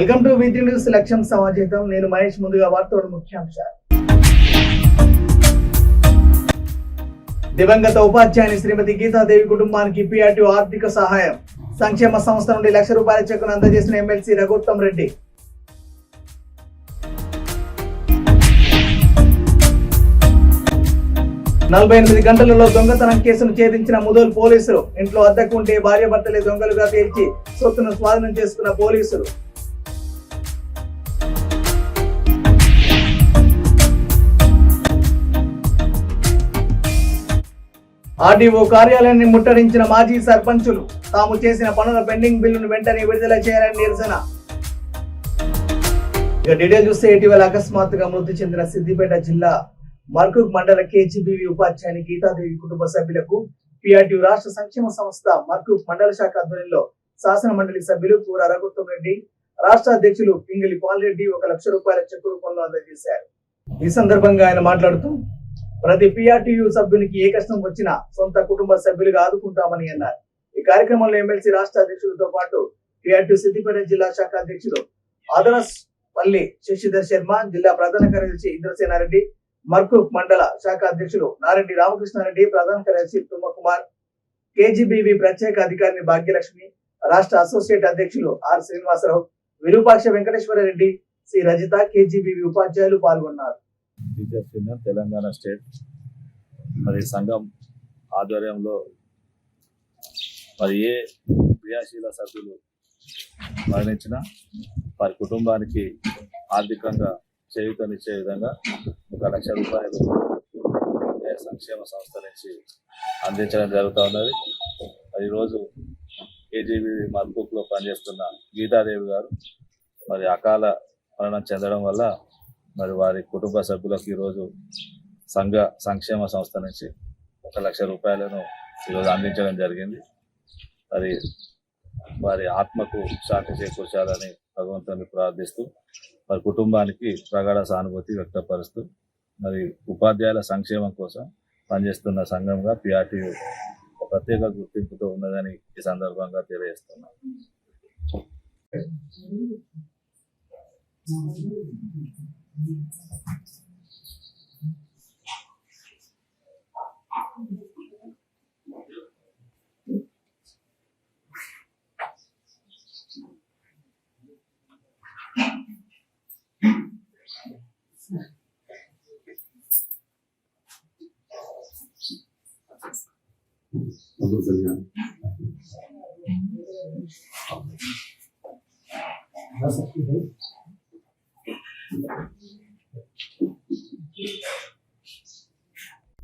Welcome to వీటీ news లక్ష్యం సమాజం. నేను మహేష్. ముందుగా వార్తల ముఖ్యాంశాలు. దివంగత ఉపాధ్యాయుని శ్రీమతి గీతాదేవి కుటుంబానికి పిఆర్టీ ఆర్థిక సహాయం. సంక్షేమ సంస్థ నుండి ₹1,00,000 చెక్కును అందజేసిన ఎమ్మెల్సీ రఘుత్తం రెడ్డి. నలభై 48 గంటలలో దొంగతనం కేసును ఛేదించిన ముదోల్ పోలీసులు. ఇంట్లో అద్దెకు ఉంటే భార్యాభర్తలే దొంగలుగా తేల్చి సొత్తును స్వాధీనం చేసుకున్న పోలీసులు. ఆర్డీఓ కార్యాలయాన్ని ముట్టడించిన మాజీ సర్పంచులు. తాము చేసిన పనుల పెండింగ్ బిల్లును వెంటనే విడుదల చేయాలని నిరసన. ఇక డీటెయిల్ చూస్తే ఇటీవల అకస్మాత్తుగా మృతి చెందిన సిద్దిపేట జిల్లా మర్కూక్ మండల కేజీబీవీ ఉపాధ్యాయుని గీతాదేవి కుటుంబ సభ్యులకు పిఆర్టీ రాష్ట్ర సంక్షేమ సంస్థ మర్కూక్ మండల శాఖ ఆధ్వర్యంలో శాసన మండలి సభ్యులు కూర రఘుత్తం రెడ్డి, రాష్ట్ర అధ్యక్షులు పింగిలి పాల్రెడ్డి ₹1,00,000 చెక్కు రూపంలో అందజేశారు. ఈ సందర్భంగా ఆయన మాట్లాడుతూ ప్రతి పిఆర్టీయు సభ్యునికి ఏ కష్టం వచ్చినా సొంత కుటుంబ సభ్యులుగా ఆదుకుంటామని అన్నారు. ఈ కార్యక్రమంలో ఎమ్మెల్సీ రాష్ట్ర అధ్యక్షులతో పాటు పిఆర్టీ సిద్దిపేట జిల్లా శాఖ అధ్యక్షులు ఆదరస్పల్లి శశిధర్ శర్మ, జిల్లా ప్రధాన కార్యదర్శి ఇంద్రసేనారెడ్డి, మర్కూక్ మండల శాఖ అధ్యక్షులు నారెడ్డి రామకృష్ణారెడ్డి, ప్రధాన కార్యదర్శి తుమ్మకుమార్, కేజీబీవీ ప్రత్యేక అధికారిని భాగ్యలక్ష్మి, రాష్ట్ర అసోసియేట్ అధ్యక్షులు R Srinivasarao, Virupaksha Venkateswarareddy, C Rajitha, KGBV ఉపాధ్యాయులు పాల్గొన్నారు. తెలంగాణ స్టేట్ మరి సంఘం ఆధ్వర్యంలో మరి ఏ క్రియాశీల సభ్యులు మరణించిన వారి కుటుంబానికి ఆర్థికంగా చేయూతనిచ్చే విధంగా ₹1,00,000 సంక్షేమ సంస్థ నుంచి అందించడం జరుగుతూ ఉన్నది. మరి ఈరోజు కేజీబీ మర్కూక్లో పనిచేస్తున్న గీతాదేవి గారు మరి అకాల మరణం చెందడం వల్ల మరి వారి కుటుంబ సభ్యులకు ఈరోజు సంక్షేమ సంస్థ నుంచి ₹1,00,000 ఈరోజు అందించడం జరిగింది. మరి వారి ఆత్మకు శాంతి చేకూర్చాలని భగవంతుని ప్రార్థిస్తూ మరి కుటుంబానికి ప్రగాఢ సానుభూతి వ్యక్తపరుస్తూ మరి ఉపాధ్యాయుల సంక్షేమం కోసం పనిచేస్తున్న సంఘంగా పిఆర్టీ ప్రత్యేక గుర్తింపుతో ఉన్నదని ఈ సందర్భంగా తెలియజేస్తున్నాం.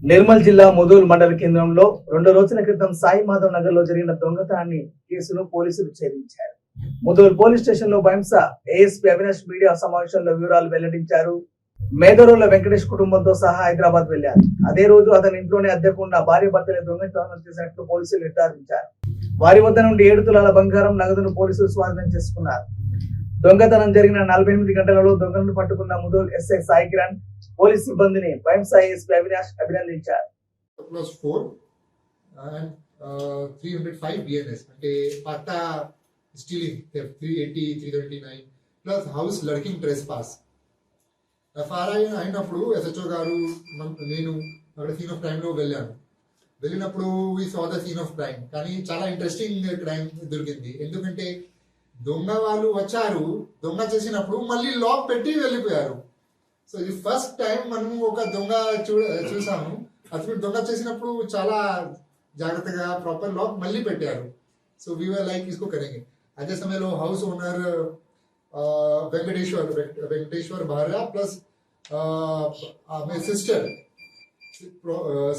నిర్మల్ జిల్లా ముదోల్ మండల కేంద్రంలో 2 రోజుల క్రితం సాయి మాధవ్ నగర్ లో జరిగిన దొంగతనాన్ని కేసును పోలీసులు ఛేదించారు. ముదోల్ పోలీస్ స్టేషన్ లో బైంస ఏఎస్పీ అవినాష్ మీడియా సమావేశంలో వివరాలు వెల్లడించారు. మేదరోల వెంకటేష్ కుటుంబంతో సహా హైదరాబాద్ వెళ్లారు. అదే రోజు అతని ఇంట్లోనే అద్దెకున్న భార్య భర్తలే దొంగతనం చేసినట్లు పోలీసులు నిర్ధారించారు. వారి వద్ద నుండి 7 తులాల బంగారం నగదును పోలీసులు స్వాధీనం చేసుకున్నారు. దొంగతనం జరిగిన 48 గంటలలో దొంగలను పట్టుకున్న ముదోల్ ఎస్ఐ సాయి కిరణ్ పోలీస్ సిబ్బందిని బైంస ఏఎస్పీ అవినాష్ అభినందించారు. 305 BNS అంటే పట్టా stealing 380, 329 plus house lurking trespass. FIR అయినప్పుడు ఎస్హెచ్ఓ గారు నేను అక్కడ సీన్ ఆఫ్ క్రైమ్ లో వెళ్ళినప్పుడు we saw the scene of crime. కానీ చాలా ఇంట్రెస్టింగ్ క్రైమ్ దొరికింది. ఎందుకంటే దొంగ వాళ్ళు వచ్చారు, దొంగ చేసినప్పుడు మళ్ళీ లాక్ పెట్టి వెళ్ళిపోయారు. సో ఇది ఫస్ట్ టైం మనం ఒక దొంగ చూసాము. అతను దొంగ చేసినప్పుడు చాలా జాగ్రత్తగా ప్రాపర్ లాక్ మళ్ళీ పెట్టారు. సో వీ వర్ లైక్ इसको करेंगे. అదే సమయంలో హౌస్ ఓనర్ వెంకటేశ్వర్ భార్య ప్లస్ ఆమె సిస్టర్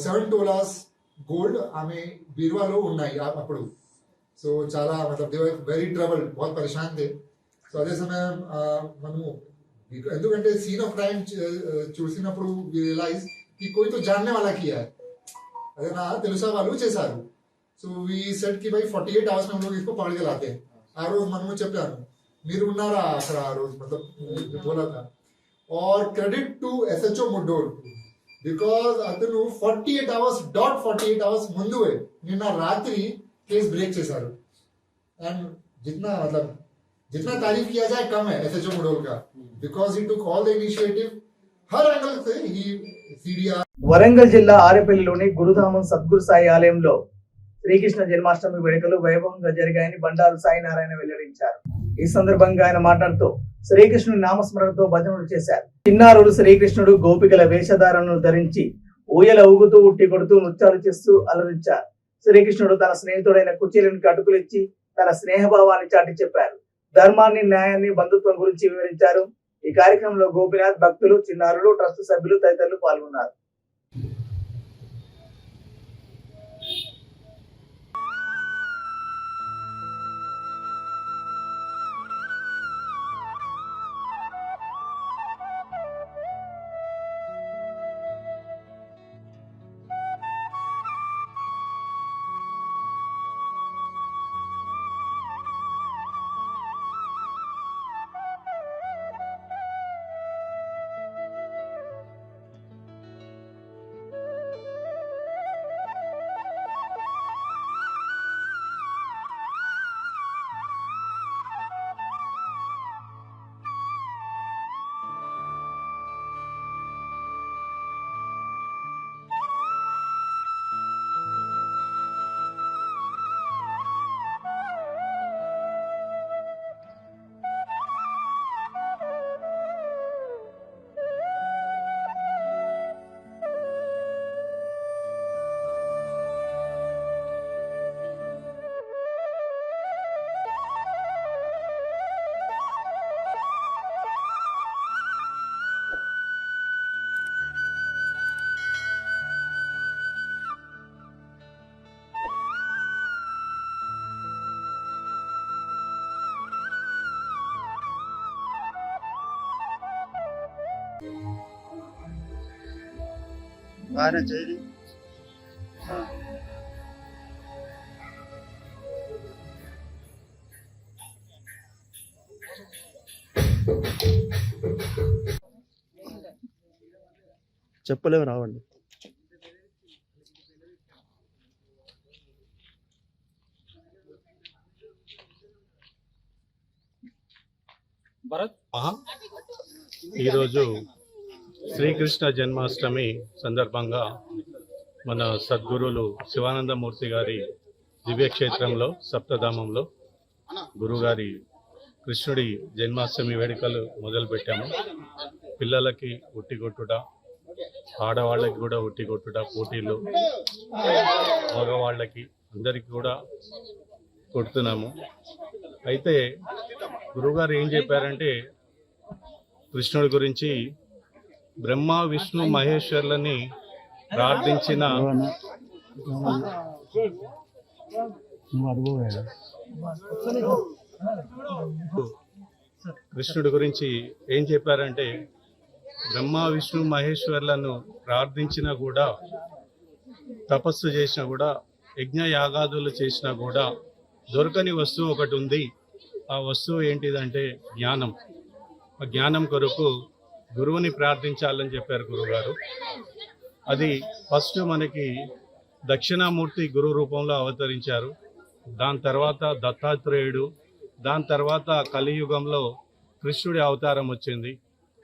7 తోలాస్ గోల్డ్ ఆమె బీరువాలో ఉన్నాయి అప్పుడు. సో చాలా मतलब they were very troubled, बहुत परेशान थे. సో అదే సమయం మనము ఎందుకంటే సీన్ ఆఫ్ క్రైమ్ చూసినప్పుడు వి రియలైజ్ కి कोई तो जानने वाला किया है, अरे ना తెలుసా వాళ్ళు చేశారు. సో వి సెడ్ కి भाई 48 hours में हम लोग इसको पकड़ के लाते हैं. ఆ రోజు మనము చెప్పాను మీరు ఉన్నారా అక్కడ ఆ రోజు मतलब बोला था. और क्रेडिट टू SHO ముడ్డోల్ బికాజ్ అతను 48 hours ముందువే నిన్న రాత్రి కేసు బ్రేక్ చేశారు. అండ్ జిतना मतलब जितना तारीफ किया जाए कम है SHO मुडोल का, because he took all the initiative her angle से। ही CDR వరంగల్ జిల్లా ఆరేపల్లిలోని గురుధామం సద్గురు సాయి ఆలయంలో శ్రీకృష్ణ జన్మాష్టమి వేడుకలు వైభవంగా జరిగాయని బండారు సాయినారాయణ వెల్లడించారు. ఈ సందర్భంగా ఆయన మాట్లాడుతూ శ్రీకృష్ణుని నామస్మరణతో భజనలు చేశారు. చిన్నారుడు శ్రీకృష్ణుడు గోపికల వేషధారణను ధరించి ఊయల ఊగుతూ ఉట్టి కొడుతూ నృత్యాలు చేస్తూ అలరించారు. శ్రీకృష్ణుడు తన స్నేహితుడైన కుచేలునికి అటుకులిచ్చి తన స్నేహభావాన్ని చాటి చెప్పారు. ధర్మాన్ని, న్యాయాన్ని, బంధుత్వం గురించి వివరించారు. ఈ కార్యక్రమంలో గోపినాథ్, భక్తులు, చిన్నారులు, ట్రస్ట్ సభ్యులు తదితరులు పాల్గొన్నారు. బాగానే చేయి. చెప్పలేము రావండి. ఈరోజు శ్రీకృష్ణ జన్మాష్టమి సందర్భంగా మన సద్గురులు శివానందమూర్తి గారి దివ్యక్షేత్రంలో సప్తధామంలో గురుగారి కృష్ణుడి జన్మాష్టమి వేడుకలు మొదలుపెట్టాము. పిల్లలకి ఉట్టి కొట్టుట, ఆడవాళ్ళకి కూడా ఉట్టి కొట్టుట పోటీలు, మగవాళ్ళకి అందరికీ కూడా కొడుతున్నాము. అయితే గురుగారు ఏం చెప్పారంటే కృష్ణుడి గురించి బ్రహ్మ, విష్ణు, మహేశ్వర్లని ప్రార్థించిన కృష్ణుడి గురించి ఏం చెప్పారంటే బ్రహ్మ, విష్ణు, మహేశ్వర్లను ప్రార్థించినా కూడా, తపస్సు చేసినా కూడా, యజ్ఞ యాగాదులు చేసినా కూడా దొరకని వస్తువు ఒకటి ఉంది. ఆ వస్తువు ఏంటిదంటే జ్ఞానం. ఆ జ్ఞానం కొరకు గురువుని ప్రార్థించాలని చెప్పారు గురువుగారు. అది ఫస్ట్ మనకి దక్షిణామూర్తి గురు రూపంలో అవతరించారు. దాని తర్వాత దత్తాత్రేయుడు, దాని తర్వాత కలియుగంలో కృష్ణుడి అవతారం వచ్చింది.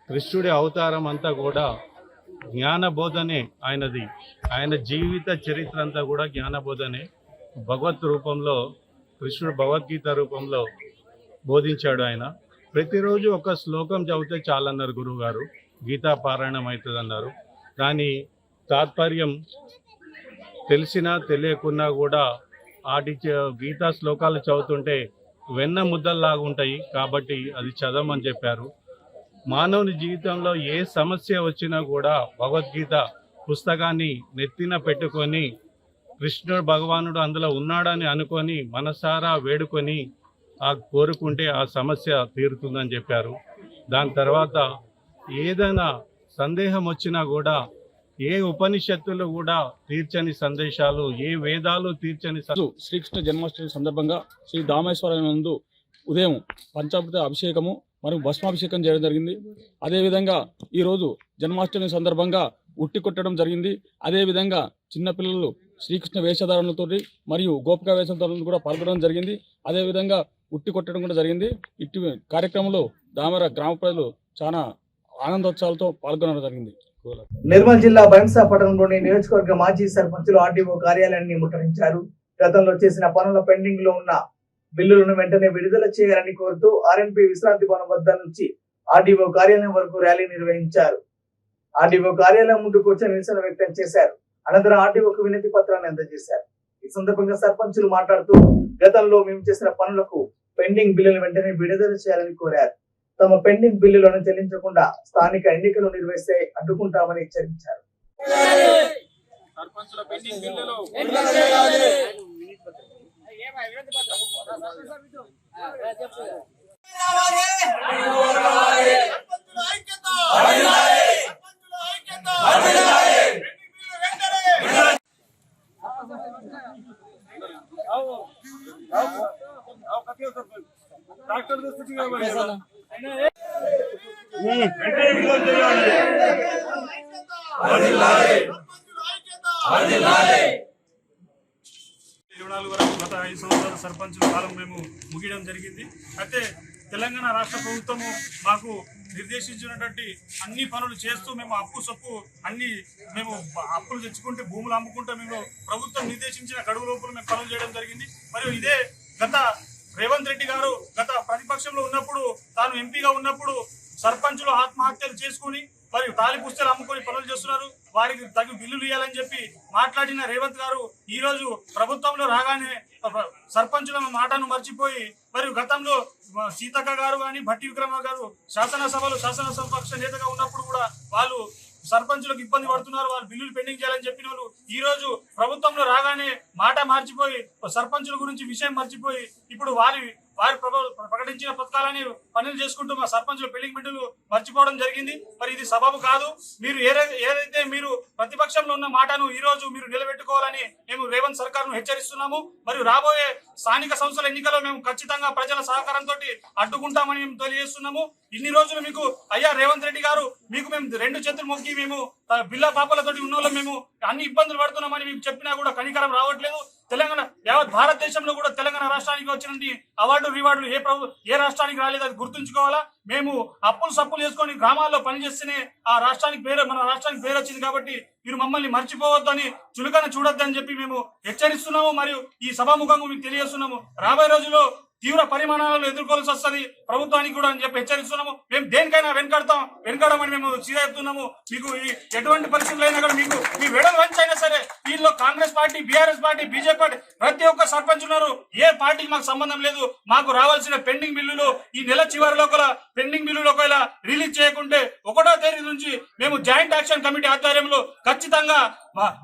కృష్ణుడి అవతారం అంతా కూడా జ్ఞానబోధనే ఆయనది. ఆయన జీవిత చరిత్ర అంతా కూడా జ్ఞానబోధనే. భగవత్ రూపంలో కృష్ణుడు భగవద్గీత రూపంలో బోధించాడు. ఆయన ప్రతిరోజు ఒక శ్లోకం చదివితే చాలన్నారు గురువుగారు. గీతా పారాయణం అవుతుంది అన్నారు. కానీ తాత్పర్యం తెలిసినా తెలియకున్నా కూడా ఆటి గీతా శ్లోకాలు చదువుతుంటే వెన్న ముద్దల్లాగా ఉంటాయి. కాబట్టి అది చదవమని చెప్పారు. మానవుని జీవితంలో ఏ సమస్య వచ్చినా కూడా భగవద్గీత పుస్తకాన్ని నెత్తిన పెట్టుకొని కృష్ణుడు భగవానుడు అందులో ఉన్నాడని అనుకొని మనసారా వేడుకొని ఆ కోరుకుంటే ఆ సమస్య తీరుతుందని చెప్పారు. దాని తర్వాత ఏదైనా సందేహం వచ్చినా కూడా ఏ ఉపనిషత్తులు కూడా తీర్చని సందేశాలు, ఏ వేదాలు తీర్చని శ్రీకృష్ణ జన్మాష్టమి సందర్భంగా శ్రీ దామేశ్వర నందు ఉదయం పంచామృత అభిషేకము మరియు భస్మాభిషేకం చేయడం జరిగింది. అదేవిధంగా ఈరోజు జన్మాష్టమి సందర్భంగా ఉట్టి కొట్టడం జరిగింది. అదేవిధంగా చిన్నపిల్లలు శ్రీకృష్ణ వేషధారణలతో మరియు గోపిక వేషధారణలు కూడా పాల్గొనడం జరిగింది. అదేవిధంగా ఉట్టి కొట్టడం కూడా జరిగింది. ఇట్టి కార్యక్రమంలో దామర గ్రామ ప్రజలు చాలా ఆనందోత్సవాలతో పాల్గొనడం జరిగింది. నిర్మల్ జిల్లా బైంసా పట్టణంలోని నియోజకవర్గ మాజీ సర్పంచులు ఆర్డీఓ కార్యాలయాన్ని ముట్టడించారు. గతంలో చేసిన పనుల పెండింగ్ లో ఉన్న బిల్లులను వెంటనే విడుదల చేయాలని కోరుతూ ఆర్ఎన్పి విశ్రాంతి భవనం వద్ద నుంచి ఆర్డీఓ కార్యాలయం వరకు ర్యాలీ నిర్వహించారు. ఆర్డీఓ కార్యాలయం ముందుకు వచ్చి నిరసన వ్యక్తం చేశారు. అనంతరం ఆర్డీఓకు వినతి పత్రాన్ని అందజేశారు. ఈ సందర్భంగా సర్పంచులు మాట్లాడుతూ గతంలో మేము చేసిన పనులకు పెండింగ్ బిల్లులను వెంటనే విడుదల చేయాలని కోరారు. తమ పెండింగ్ బిల్లులను చెల్లించకుండా స్థానిక ఎన్నికలు నిర్వహిస్తే అడ్డుకుంటామని హెచ్చరించారు. గత 5 సంవత్సరాల సర్పంచుల కాలం మేము ముగియడం జరిగింది. అయితే తెలంగాణ రాష్ట్ర ప్రభుత్వము మాకు నిర్దేశించినటువంటి అన్ని పనులు చేస్తూ మేము అప్పు సొప్పు అన్ని మేము అప్పులు తెచ్చుకుంటే భూములు అమ్ముకుంటూ మేము ప్రభుత్వం నిర్దేశించిన గడువు లోపల మేము పనులు చేయడం జరిగింది. మరియు ఇదే గత రేవంత్ రెడ్డి గారు గత ప్రతిపక్షంలో ఉన్నప్పుడు తాను ఎంపీగా ఉన్నప్పుడు సర్పంచులు ఆత్మహత్యలు చేసుకుని మరియు తాలి పుస్తకాలు అమ్ముకొని పనులు చేస్తున్నారు. వారికి తగు బిల్లులు ఇవ్వాలని చెప్పి మాట్లాడిన రేవంత్ గారు ఈ రోజు ప్రభుత్వంలో రాగానే సర్పంచుల మాటను మర్చిపోయి మరియు గతంలో సీతక్క గారు కానీ భట్టి విక్రమ గారు శాసనసభ పక్ష నేతగా ఉన్నప్పుడు కూడా వాళ్ళు సర్పంచులకు ఇబ్బంది పడుతున్నారు, వాళ్ళు బిల్లులు పెండింగ్ చేయాలని చెప్పిన వాళ్ళు ఈ రోజు ప్రభుత్వంలో రాగానే మాట మార్చిపోయి సర్పంచుల గురించి విషయం మర్చిపోయి ఇప్పుడు వారు ప్రకటించిన పథకాలని పనులు చేసుకుంటూ మా సర్పంచుల పెండింగ్ బిల్లులు మర్చిపోవడం జరిగింది. మరి ఇది సబబు కాదు. మీరు ఏదైతే మీరు ప్రతిపక్షంలో ఉన్న మాటను ఈ రోజు మీరు నిలబెట్టుకోవాలని మేము రేవంత్ సర్కార్ను హెచ్చరిస్తున్నాము. మరియు రాబోయే స్థానిక సంస్థల ఎన్నికల్లో మేము ఖచ్చితంగా ప్రజల సహకారంతో అడ్డుకుంటామని మేము తెలియజేస్తున్నాము. ఇన్ని రోజులు మీకు అయ్యా రేవంత్ రెడ్డి గారు మీకు మేము 2 చేతులు మొక్కి మేము బిల్లా పాపలతోటి ఉన్న మేము అన్ని ఇబ్బందులు పడుతున్నామని మీకు చెప్పినా కూడా కనికరం రావట్లేదు. తెలంగాణ యావత్ భారతదేశంలో కూడా తెలంగాణ రాష్ట్రానికి వచ్చినటువంటి అవార్డు రివార్డులు ఏ రాష్ట్రానికి రాలేదు, అది గుర్తుంచుకోవాలా. మేము సప్పులు చేసుకొని గ్రామాల్లో పనిచేస్తేనే ఆ రాష్ట్రానికి మన రాష్ట్రానికి పేరు వచ్చింది. కాబట్టి మీరు మమ్మల్ని మర్చిపోవద్దని చులకన చూడొద్దని చెప్పి మేము హెచ్చరిస్తున్నాము. మరియు ఈ సభాముఖంగా మీకు తెలియజేస్తున్నాము. రాబోయే రోజుల్లో తీవ్ర పరిమాణాలను ఎదుర్కోవాల్సి వస్తుంది ప్రభుత్వానికి కూడా అని చెప్పి హెచ్చరిస్తున్నాము. మేము దేనికైనా వెనకడమని మేము చెప్తున్నాము. మీకు ఎటువంటి పరిస్థితులు అయినా కూడా మీకు మీ వెడలు వంచైనా సరే దీనిలో Congress party, BRS party, BJP party ప్రతి ఒక్క సర్పంచ్ ఉన్నారు. ఏ పార్టీకి మాకు సంబంధం లేదు. మాకు రావాల్సిన పెండింగ్ బిల్లులు ఈ నెల చివరిలో పెండింగ్ బిల్లులు ఒకవేళ రిలీజ్ చేయకుంటే 1వ తేదీ నుంచి మేము జాయింట్ యాక్షన్ కమిటీ ఆధ్వర్యంలో ఖచ్చితంగా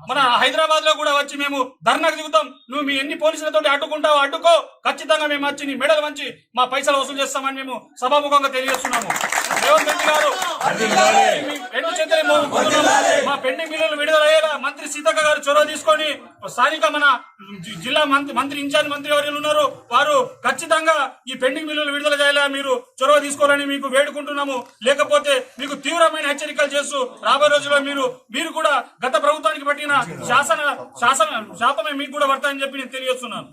మన హైదరాబాద్ లో కూడా వచ్చి మేము ధర్నాకు దిగుతాం. నువ్వు మీ ఎన్ని పోలీసులతో అడ్డుకుంటావో అడ్డుకో, ఖచ్చితంగా మేము వచ్చి నీ మెడలు వంచి మా పైసలు వసూలు చేస్తామని మేము సభాముఖంగా తెలియజేస్తున్నాము. రేవంత్ రెడ్డి గారు 2 చేతులు మా పెండింగ్ బిల్లులు విడుదల అయ్యేలా మంత్రి సీతక్క గారు చొరవ తీసుకొని స్థానిక మన జిల్లా మంత్రి ఇన్ఛార్జ్ మంత్రి ఎవరు ఉన్నారు వారు ఖచ్చితంగా ఈ పెండింగ్ బిల్లులు విడుదల చేయాలా మీరు చొరవ తీసుకోవాలని మీకు వేడుకుంటున్నాము. లేకపోతే మీకు తీవ్రమైన హెచ్చరికలు చేస్తూ రాబోయే రోజుల్లో మీరు కూడా గత ప్రభుత్వానికి పట్టిన శాపమే మీకు కూడా పడతాయని చెప్పి నేను తెలియజేస్తున్నాను.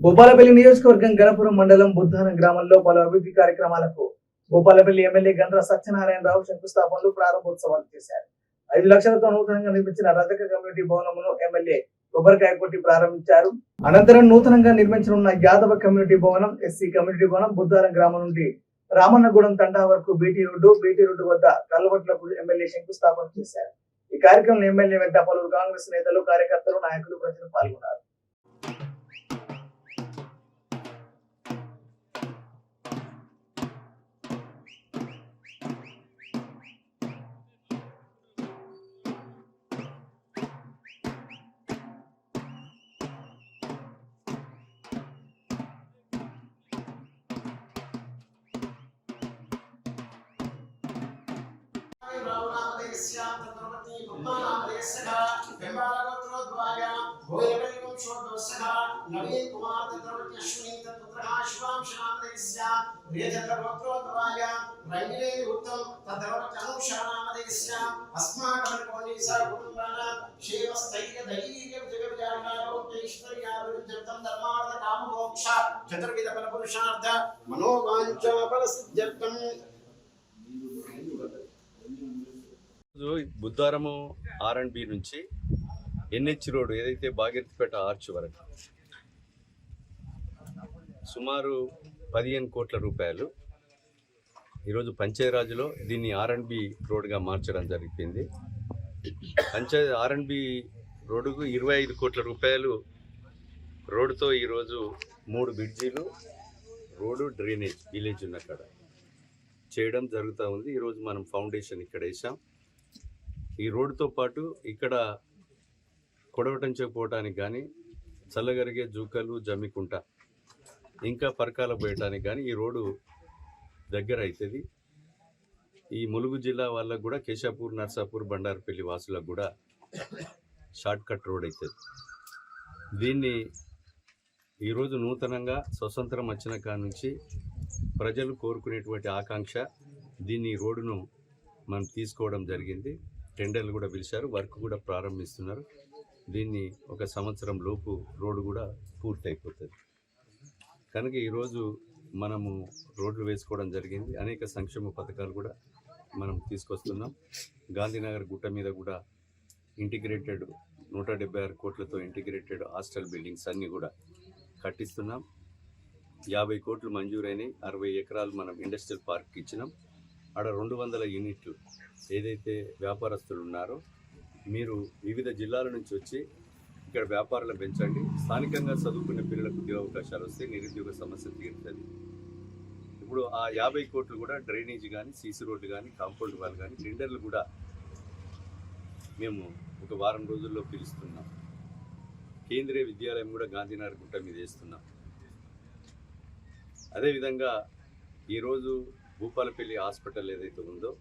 భూపాలపల్లి నియోజకవర్గం గణపురం మండలం బుద్ధానం గ్రామంలో పలు అభివృద్ధి కార్యక్రమాలకు భూపాలపల్లి ఎమ్మెల్యే గండ్ర సత్యనారాయణరావు శంకుస్థాపనలు ప్రారంభోత్సవాలు చేశారు. 5 లక్షలతో నూతనంగా నిర్మించిన రజక కమ్యూనిటీ భవనమును ఎమ్మెల్యే కొబ్బరికాయ కొట్టి ప్రారంభించారు. అనంతరం నూతనంగా నిర్మించనున్న యాదవ కమ్యూనిటీ భవనం, ఎస్సీ కమ్యూనిటీ భవనం బుద్ధారం గ్రామం నుండి రామన్నగూడెం తండా వరకు బీటీ రోడ్డు వద్ద కల్వర్ట్లకు ఎమ్మెల్యే శంకుస్థాపన చేశారు. ఈ కార్యక్రమంలో ఎమ్మెల్యే వెంట పలువురు కాంగ్రెస్ నేతలు, కార్యకర్తలు, నాయకులు, ప్రజలు పాల్గొన్నారు. नवीन कुमार अश्विनी तत्पुत्रः शिवांश नामधेयस्य रेजन्द्रगोत्रोद्भवाय रंगिने उत्तम तद्रवच अनुषा नामधेयस्य अस्माकं कोणीसा कुटुंबानां क्षेमस्थैर्य धैर्य जगविजारणारोग्यैश्वर्याभिवृद्ध्यर्थं धर्मार्थ काममोक्ष चतुर्विध फलपुरुषार्थ मनोवाञ्छा फलसिद्ध्यर्थं బుద్ధారము R&B నుంచి NH రోడ్ ఏదైతే భాగీరథపేట ఆర్చ్ వరకు సుమారు 15 కోట్ల రూపాయలు ఈరోజు పంచాయరాజ్లో దీన్ని R&B రోడ్గా మార్చడం జరిగింది. R&B రోడ్డుకు 25 కోట్ల రూపాయలు రోడ్డుతో ఈరోజు 3 బ్రిడ్జీలు రోడ్డు డ్రైనేజ్ విలేజ్ ఉన్న కాడ చేయడం జరుగుతూ ఉంది. ఈరోజు మనం ఫౌండేషన్ ఇక్కడ వేసాం. ఈ రోడ్డుతో పాటు ఇక్కడ కొడవటంచకపోవటానికి కానీ చల్లగరిగే జూకలు జమ్మికుంట ఇంకా పరకాల పోయటానికి కానీ ఈ రోడ్డు దగ్గర అవుతుంది. ఈ ములుగు జిల్లా వాళ్ళకు కూడా కేశాపూర్ నర్సాపూర్ బండారపల్లి వాసులకు కూడా షార్ట్ కట్ రోడ్ అవుతుంది. దీన్ని ఈరోజు నూతనంగా స్వతంత్రం వచ్చిన కాడ నుంచి ప్రజలు కోరుకునేటువంటి ఆకాంక్ష దీన్ని రోడ్డును మనం తీసుకోవడం జరిగింది. టెండర్లు కూడా పిలిచారు, వర్క్ కూడా ప్రారంభిస్తున్నారు. దీన్ని 1 సంవత్సరం లోపు రోడ్డు కూడా పూర్తి అయిపోతుంది. కనుక ఈరోజు మనము రోడ్లు వేసుకోవడం జరిగింది. అనేక సంక్షేమ పథకాలు కూడా మనం తీసుకొస్తున్నాం. గాంధీనగర్ గుట్ట మీద కూడా ఇంటిగ్రేటెడ్ 176 కోట్లతో ఇంటిగ్రేటెడ్ హాస్టల్ బిల్డింగ్స్ అన్నీ కూడా కట్టిస్తున్నాం. 50 కోట్లు మంజూరైనాయి. 60 ఎకరాలు మనం ఇండస్ట్రియల్ పార్క్ ఇచ్చినాం. ఆడ 200 యూనిట్లు ఏదైతే వ్యాపారస్తులు ఉన్నారో మీరు వివిధ జిల్లాల నుంచి వచ్చి ఇక్కడ వ్యాపారాలు పెంచండి. స్థానికంగా చదువుకునే పిల్లలకు ఉద్యోగ అవకాశాలు వస్తే నిరుద్యోగ సమస్య తీరుతుంది. ఇప్పుడు ఆ 50 కోట్లు కూడా డ్రైనేజ్ కానీ సీసీ రోడ్లు కానీ కాంపౌండ్ వాల్ కానీ టెండర్లు కూడా మేము 1 వారం రోజుల్లో పిలుస్తున్నాం. కేంద్రీయ విద్యాలయం కూడా గాంధీనగర్ గుట్ట మీద వేస్తున్నాం. అదేవిధంగా ఈరోజు భూపాలపల్లి హాస్పిటల్ ఏదైతే ఉందో,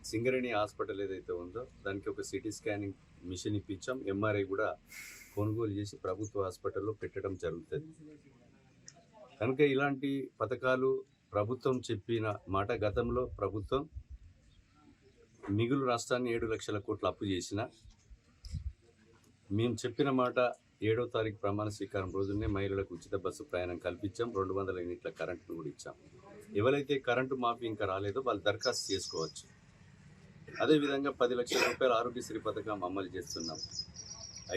సింగరేణి హాస్పిటల్ ఏదైతే ఉందో దానికి ఒక సిటీ స్కానింగ్ మిషన్ ఇప్పించాం. MRI కూడా కొనుగోలు చేసి ప్రభుత్వ హాస్పిటల్లో పెట్టడం జరుగుతుంది. కనుక ఇలాంటి పథకాలు ప్రభుత్వం చెప్పిన మాట, గతంలో ప్రభుత్వం మిగులు రాష్ట్రాన్ని 7 లక్షల కోట్ల అప్పు చేసిన మేము చెప్పిన మాట 7వ తారీఖు ప్రమాణ స్వీకారం రోజునే మహిళలకు ఉచిత బస్సు ప్రయాణం కల్పించాం. 200 యూనిట్ల కరెంటును కూడా ఇచ్చాం. ఎవరైతే కరెంటు మాఫీ ఇంకా రాలేదో వాళ్ళు దరఖాస్తు చేసుకోవచ్చు. అదేవిధంగా 10 లక్షల రూపాయల ఆరోగ్యశ్రీ పథకం అమలు చేస్తున్నాం.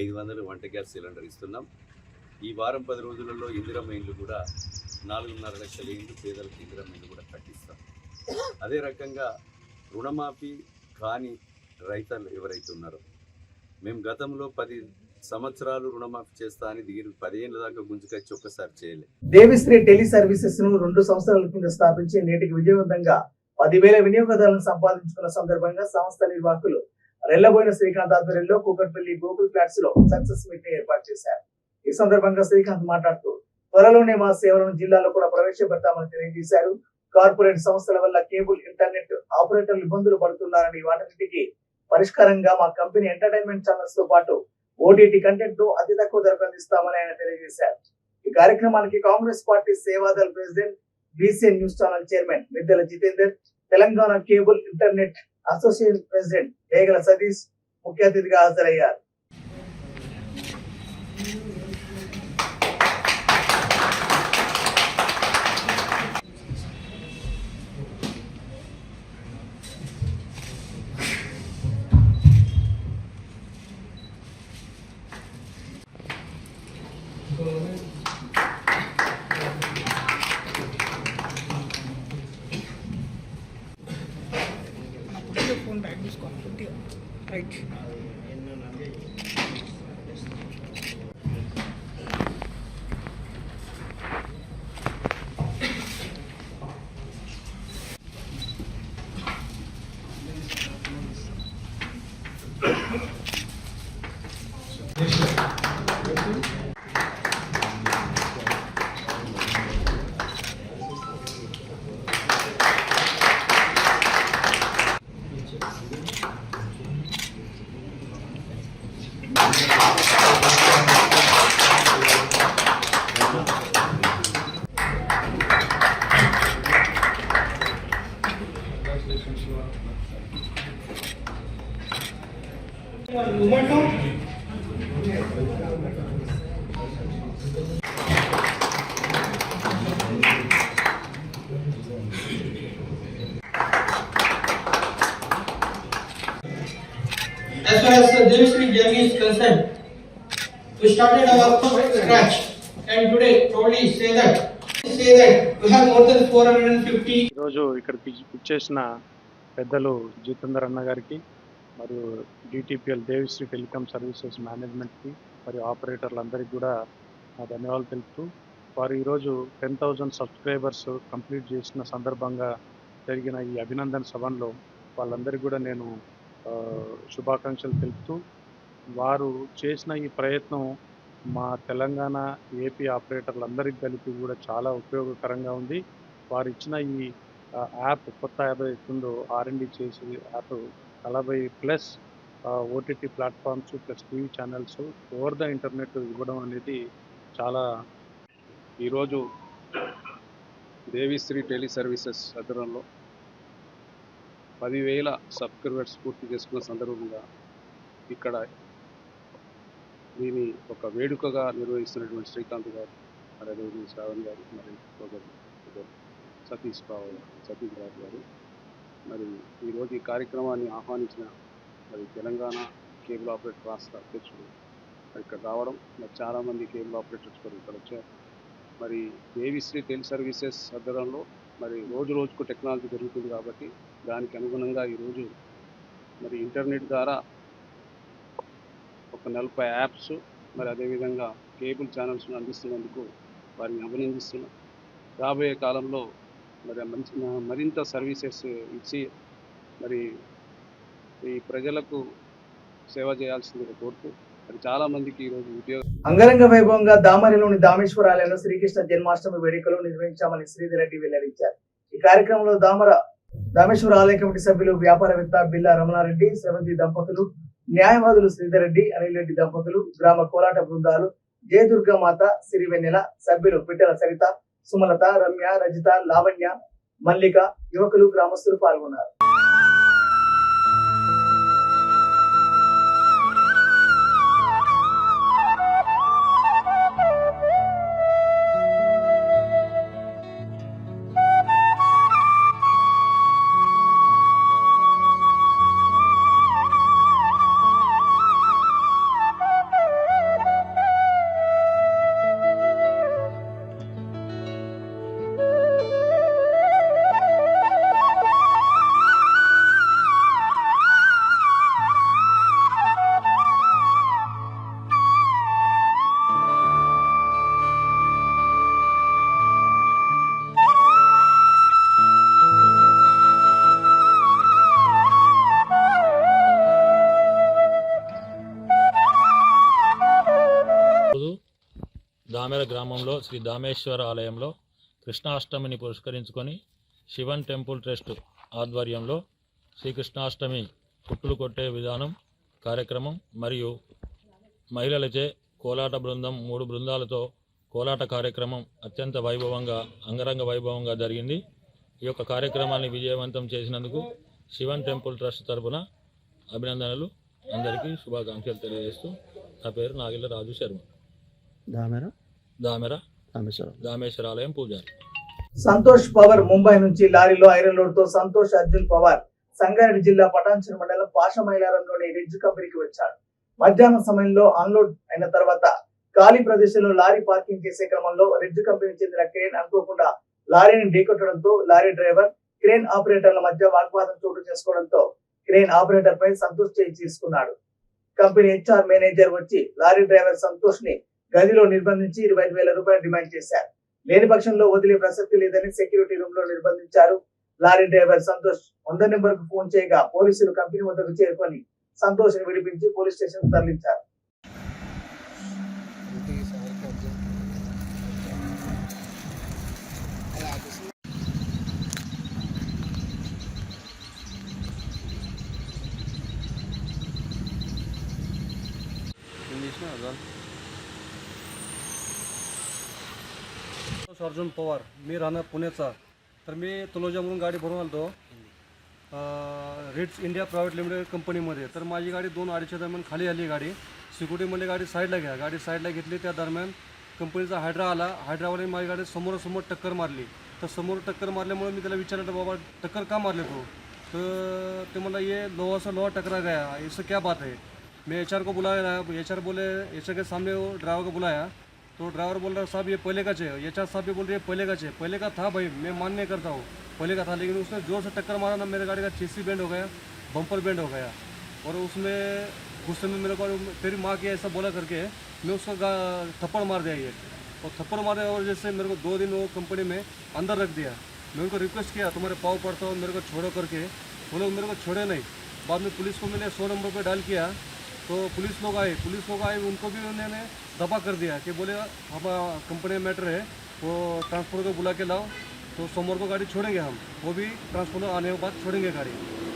500 వంట గ్యాస్ సిలిండర్ ఇస్తున్నాం. ఈ వారం 10 రోజులలో ఇందిరమ్మ ఇండ్లు కూడా 4.5 లక్షల ఇండ్లు పేదలకు ఇందిరమ్మ ఇండ్లు కూడా కట్టిస్తాం. అదే రకంగా రుణమాఫీ కాని రైతులు ఎవరైతే ఉన్నారో మేము గతంలో 10 సంవత్సరాలు రుణమాఫీ చేస్తా అని 10 ఏళ్ళ దాకా గుంజుకొచ్చి ఒక్కసారి చేయలేదు. దేవిశ్రీ టెలి సర్వీసెస్ ను 2 సంవత్సరాల కింద స్థాపించి నేటికి విజయవంతంగా 10,000 వినియోగదారులను సంపాదించుకున్న సందర్భంగా సంస్థ నిర్వాహకులు రెల్లబోయిన శ్రీకాంత్ ఆధ్వర్యంలో కూకట్పల్లి గూగుల్ ఫ్లాట్స్ లో సక్సెస్ మీట్ ని ఏర్పాటు చేశారు. ఈ సందర్భంగా శ్రీకాంత్ మాట్లాడుతూ త్వరలోనే మా సేవలను జిల్లాలో కూడా ప్రవేశపెడతామని తెలియజేశారు. కార్పొరేట్ సంస్థల వల్ల కేబుల్ ఇంటర్నెట్ ఆపరేటర్లు ఇబ్బందులు పడుతున్నారని వాటన్నిటికీ పరిష్కారంగా మా కంపెనీ ఎంటర్టైన్మెంట్ ఛానల్స్ తో పాటు OTT కంటెంట్ ను అతి తక్కువ ధరకు అందిస్తామని ఆయన తెలియజేశారు. ఈ కార్యక్రమానికి Congress party Seva Dal president, BCN news channel chairman Middela Jitender, Telangana cable internet association president Degala Satish ముఖ్య అతిథిగా హాజరయ్యారు. Devashree journey is concerned, we started our scratch, and today proudly say that we have more than 450. ఈరోజు ఇక్కడికి ఇచ్చేసిన పెద్దలు జితేందర్ అన్న గారికి మరియు డిటిపిఎల్ దేవిశ్రీ టెలికాం సర్వీసెస్ మేనేజ్మెంట్కి మరియు ఆపరేటర్లందరికీ కూడా నా ధన్యవాదాలు తెలుపుతూ వారు ఈరోజు 10,000 సబ్స్క్రైబర్స్ కంప్లీట్ చేసిన సందర్భంగా జరిగిన ఈ అభినందన సభలో వాళ్ళందరికీ కూడా నేను శుభాకాంక్షలు తెలుపుతూ వారు చేసిన ఈ ప్రయత్నం మా తెలంగాణ ఏపీ ఆపరేటర్లందరికీ కలిపి కూడా చాలా ఉపయోగకరంగా ఉంది. వారు ఇచ్చిన ఈ యాప్ కొత్త యాప్ అవుతుందో R&D చేసి app 40+ OTT platforms plus TV channels over the internet ఇవ్వడం అనేది చాలా. ఈరోజు దేవిశ్రీ టెలి సర్వీసెస్ ఆధ్వర్యంలో 10,000 సబ్స్క్రైబర్స్ పూర్తి చేసుకున్న సందర్భంగా ఇక్కడ దీన్ని ఒక వేడుకగా నిర్వహిస్తున్నటువంటి శ్రీకాంత్ గారు, మరి అదేవిధంగా శ్రావణ్ గారు, మరి సతీష్ రావు గారు, మరి ఈరోజు ఈ కార్యక్రమాన్ని ఆహ్వానించిన మరి తెలంగాణ కేబుల్ ఆపరేటర్ రాష్ట్ర అధ్యక్షుడు మరి ఇక్కడ రావడం, మరి చాలామంది కేబుల్ ఆపరేటర్స్ కూడా ఇక్కడ వచ్చారు. మరి దేవిశ్రీ టెలి సర్వీసెస్ ఆధ్వర్యంలో మరి రోజుకు టెక్నాలజీ పెరుగుతుంది కాబట్టి దానికి అనుగుణంగా ఈరోజు మరి ఇంటర్నెట్ ద్వారా ఒక 40 యాప్స్ మరి అదేవిధంగా కేబుల్ ఛానల్స్ను అందిస్తున్నందుకు వారిని అభినందిస్తున్నాం. రాబోయే కాలంలో మరి మరింత సర్వీసెస్ ఇచ్చి మరి ఈ ప్రజలకు సేవ చేయాల్సిందిగా కోరుతూ మరి చాలా మందికి ఈరోజు ఉద్యోగం. అంగరంగ వైభవంగా దామరిలోని దామేశ్వరాలయంలో శ్రీకృష్ణ జన్మాష్టమి వేడుకలు నిర్వహించామని శ్రీధర్ రెడ్డి వెల్లడించారు. ఈ కార్యక్రమంలో దామేశ్వర ఆలయ కమిటీ సభ్యులు, వ్యాపారవేత్త బిల్లా రమణారెడ్డి, శ్రవంతి దంపతులు, న్యాయవాదులు శ్రీధర్ రెడ్డి, అనిల్ రెడ్డి దంపతులు, గ్రామ కోలాట బృందాలు, జయదుర్గమాత, సిరివెన్నెల సభ్యులు పిట్టల సరిత, సుమలత, రమ్య, రజిత, లావణ్య, మల్లిక, యువకులు, గ్రామస్తులు పాల్గొన్నారు. దామెర గ్రామంలో శ్రీ దామేశ్వర ఆలయంలో కృష్ణాష్టమిని పురస్కరించుకొని శివన్ టెంపుల్ ట్రస్ట్ ఆధ్వర్యంలో శ్రీకృష్ణాష్టమి పుట్టులు కొట్టే విధానం కార్యక్రమం మరియు మహిళలచే కోలాట బృందం 3 బృందాలతో కోలాట కార్యక్రమం అత్యంత వైభవంగా అంగరంగ వైభవంగా జరిగింది. ఈ యొక్క కార్యక్రమాన్ని విజయవంతం చేసినందుకు శివన్ టెంపుల్ ట్రస్ట్ తరఫున అభినందనలు, అందరికీ శుభాకాంక్షలు తెలియజేస్తూ నా పేరు నాగిళ్ళ రాజు శర్మ, దామేశ్వర ఆలయం పూజారి. సంతోష్ పవర్ ముంబై నుంచి లారీలో ఐరన్ లోడ్ తో సంతోష్ అర్జున్ పవార్ సంగారెడ్డి జిల్లా పటాన్చెరు మండలం పాషమైలారంలోని రిడ్జ్ కంపెనీకి వచ్చాడు. మధ్యాహ్నం సమయంలో అన్లోడ్ అయిన తర్వాత ఖాళీ ప్రదేశంలో లారీ పార్కింగ్ చేసే క్రమంలో రిడ్జ్ కంపెనీకి చెందిన క్రేన్ అనుకోకుండా లారీని ఢీకొట్టడంతో లారీ డ్రైవర్, క్రేన్ ఆపరేటర్ల మధ్య వాగ్వాదం చోటు చేసుకోవడంతో క్రేన్ ఆపరేటర్ పై సంతోష్ చేయి తీసుకున్నాడు. కంపెనీ HR మేనేజర్ వచ్చి లారీ డ్రైవర్ సంతోష్ ని గదిలో నిర్బంధించి 25,000 రూపాయలు డిమాండ్ చేశారు. లేని పక్షంలో వదిలే ప్రసక్తి లేదని సెక్యూరిటీ రూమ్ లో నిర్బంధించారు. లారీ డ్రైవర్ సంతోష్ 100 నెంబర్ కు ఫోన్ చేయగా పోలీసులు కంపెనీ వద్దకు చేరుకొని సంతోష్ ని విడిపించి పోలీస్ స్టేషన్ తరలించారు. अर्जुन पवार, मी राहणार पुण्याचा. तर मी तलोजा म्हणून गाडी भरून आलो रिट्स इंडिया प्रायव्हेट लिमिटेड कंपनीमध्ये. तर माझी गाडी 2-2:30च्या दरम्यान खाली आली. गाडी सिक्युरिटीमध्ये गाडी साईडला घ्या, गाडी साईडला घेतली. त्या दरम्यान कंपनीचा हायड्रा आला. हायड्रावाल्याने माझी गाडी समोरासमोर टक्कर मारली. तर समोर टक्कर मारल्यामुळे मी त्याला विचारलं, बाबा टक्कर का मारले तो? तर ते मला ये लोहा से लोहा टकरा गया, इससे क्या बात है? मैं HR को बुलाया, HR के सामने वो ड्राइवर को बुलाया, तो ड्राइवर बोल रहा साहब ये पहले का चाहिए। HR साहब भी बोल रहे हैं पहले का चाहिए। पहले का था भाई, मैं मान नहीं करता हूँ, पहले का था, लेकिन उसने जोर से टक्कर मारा ना, मेरे गाड़ी का चेसी बेंड हो गया, बम्पर बेंड हो गया। और उसमें गुस्से में मेरे को तेरी माँ की ऐसा बोला करके मैं उसका थप्पड़ मार दिया ये, और थप्पड़ मारे और जैसे मेरे को 2 दिन वो कंपनी में अंदर रख दिया। मैं उनको रिक्वेस्ट किया तुम्हारे पाँव पड़ता हूँ मेरे को छोड़ो करके, वो लोग मेरे को छोड़े नहीं। बाद में पुलिस को मैंने 100 नंबर पे डायल किया, तो पुलिस लोग आए, उनको भी उन्होंने दबा कर दिया कि बोले हम कंपनी मैटर है, वो ट्रांसपोर्ट को बुला के लाओ, तो सोमवार को गाड़ी छोड़ेंगे हम, वो भी ट्रांसपोर्ट आने के बाद छोड़ेंगे गाड़ी।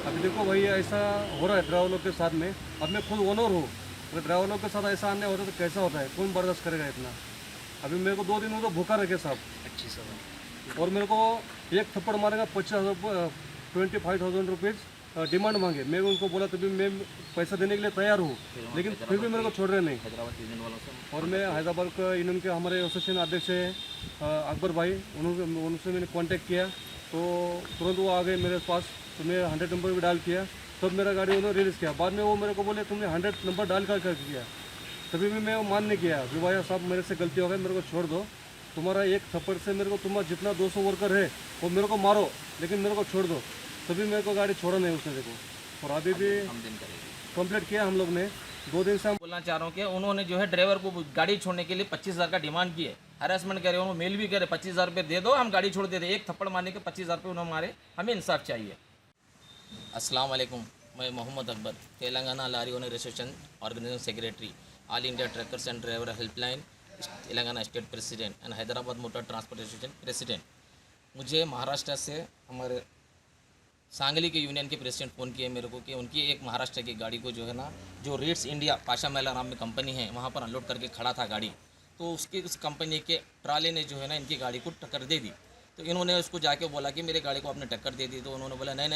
अभी देखो भाई ऐसा हो रहा है ड्राइवर लोग के साथ में। अब मैं खुद ओनर हूँ, अगर ड्राइवर लोग के साथ ऐसा अन्याय होता तो कैसा होता है, कौन बर्दाश्त करेगा इतना। अभी मेरे को 2 दिन में तो भूखा रखे साहब, और मेरे को एक थप्पड़ मारेगा 25,000 रुपीज़ डिमांड मांगे। मैं उनको बोला तभी मैं पैसा देने के लिए तैयार हूँ, लेकिन फिर भी मेरे को छोड़ रहे नहीं। और मैं हैदराबाद का यूनियन के हमारे एसोसिएशन अध्यक्ष हैं अकबर भाई, उनसे मैंने कांटेक्ट किया, तो तुरंत वो आ गए मेरे पास। तो मैं 100 नंबर भी डायल किया, तब मेरा गाड़ी उन्होंने रिलीज़ किया। बाद में वो मेरे को बोले तुमने 100 नंबर डाल कर किया, तभी भी मैं वो मान नहीं किया कि भाई साहब मेरे से गलती हो गई, मेरे को छोड़ दो। तुम्हारा एक थप्पड़ से मेरे को, तुम्हारा जितना 200 वर्कर है वो मेरे को मारो, लेकिन मेरे को छोड़ दो। तभी मेरे को गाड़ी छोड़ा नहीं उसने, देखो। और अभी भी कंप्लीट किया हम लोग ने 2 दिन से। हम बोलना चाह रहा हूँ कि उन्होंने जो है ड्राइवर को गाड़ी छोड़ने के लिए 25,000 का डिमांड किए, हरासमेंट करे, उन्होंने मेल भी करे 25,000 रुपये दे दो, हम गाड़ी छोड़ देते। एक थप्पड़ मारने के 25,000 रुपये उन्होंने मारे, हमें इंसाफ चाहिए। अस्सलाम वालेकुम, मैं Mohammed Akbar, Telangana lorry owner association organising secretary, all India truckers and driver helpline Telangana state president and Hyderabad motor transport association president. मुझे महाराष्ट्र से हमारे सांगली के यूनियन के प्रेसिडेंट फ़ोन किए मेरे को कि उनकी एक महाराष्ट्र की गाड़ी को जो है ना, जो रीड्स इंडिया पाशा मेला नाम में कंपनी है, वहाँ पर अनलोड करके खड़ा था गाड़ी, तो उस कंपनी के ट्राले ने जो है ना इनकी गाड़ी को टक्कर दे दी। तो इन्होंने उसको जाके बोला कि मेरी गाड़ी को आपने टक्कर दे दी, तो उन्होंने बोला नहीं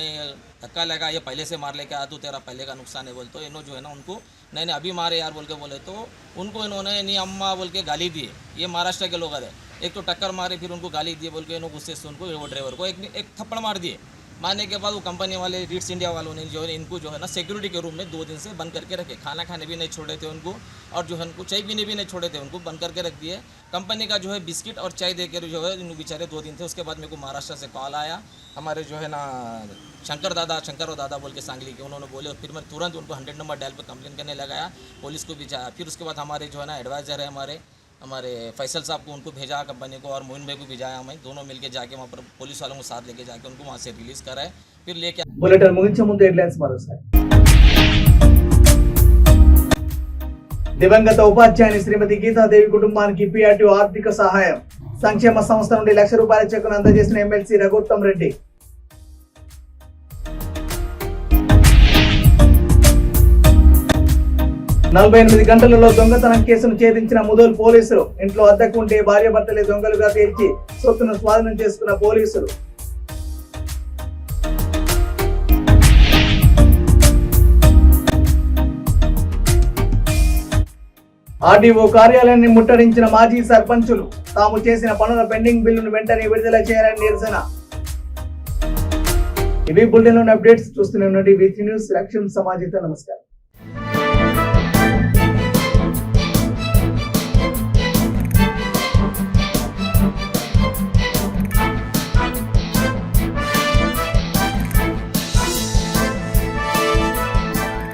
धक्का लगा, ये पहले से मार लेके आया, तो तेरा पहले का नुकसान है बोल। तो इन्होंने जो है ना उनको नहीं अभी मारे यार बोल के बोले, तो उनको इन्होंने नहीं अम्मा बोल के गाली दिए। ये महाराष्ट्र के लोग है, एक तो टक्कर मारे, फिर उनको गाली दिए बोल के, इन्होंने गुस्से से उनको वो ड्राइवर को एक थप्पड़ मार दिए। मारने के बाद वो कंपनी वाले रीड्स इंडिया वालों ने जो है इनको जो है ना सिक्योरिटी के रूम में 2 दिन से बंद करके रखे, खाना खाने भी नहीं छोड़े थे उनको, और जो है उनको चाय पीने भी नहीं छोड़े थे, उनको बंद करके रख दिए। कंपनी का जो है बिस्किट और चाय देकर जो है इन बेचारे 2 दिन थे। उसके बाद मेरे को महाराष्ट्र से कॉल आया, हमारे जो है ना शंकर दादा बोल के सांगली के, उन्होंने बोले, फिर मैं तुरंत उनको 100 नंबर डायल पर कंप्लेन करने लगाया, पुलिस को भी जाया। फिर उसके बाद हमारे जो है ना एडवाइज़र है हमारे फैसल साहब को, उनको भेजा कंपनी को, और मोइन भाई को भी जाया, मैं दोनों मिलके जाके वहाँ पर पुलिस वालों को साथ लेके जाके उनको वहाँ से रिलीज कराए, फिर लेके। बुलेटिन मुగించే ముందు హెడ్లైన్స్ మరోసారి। దివంగత ఉపాధ్యాయుని శ్రీమతి గీతాదేవి కుటుంబానికి పిఆర్టీ ఆర్థిక సహాయం, సంక్షేమ సంస్థ నుండి ₹1,00,000 చెక్కును అందజేసిన ఎమ్మెల్సీ రఘుత్తమ్ రెడ్డి। 48 గంటలలో దొంగతనం కేసును ఛేదించిన ముదోల్ పోలీసులు, ఇంట్లో అద్దెకు ఉంటే భార్యాభర్తలే దొంగలుగా తేల్చి సొత్తును స్వాధీనం చేసుకున్న పోలీసులు। ఆర్డీఓ కార్యాలయాన్ని ముట్టడించిన మాజీ సర్పంచులు, తాము చేసిన పనుల పెండింగ్ బిల్లును వెంటనే విడుదల చేయాలని నిరసన। ఇవి బులెటిన్ అప్డేట్స్, చూస్తూనే ఉండండి V3 న్యూస్, లక్ష్యం సమాజంతో। నమస్కారం।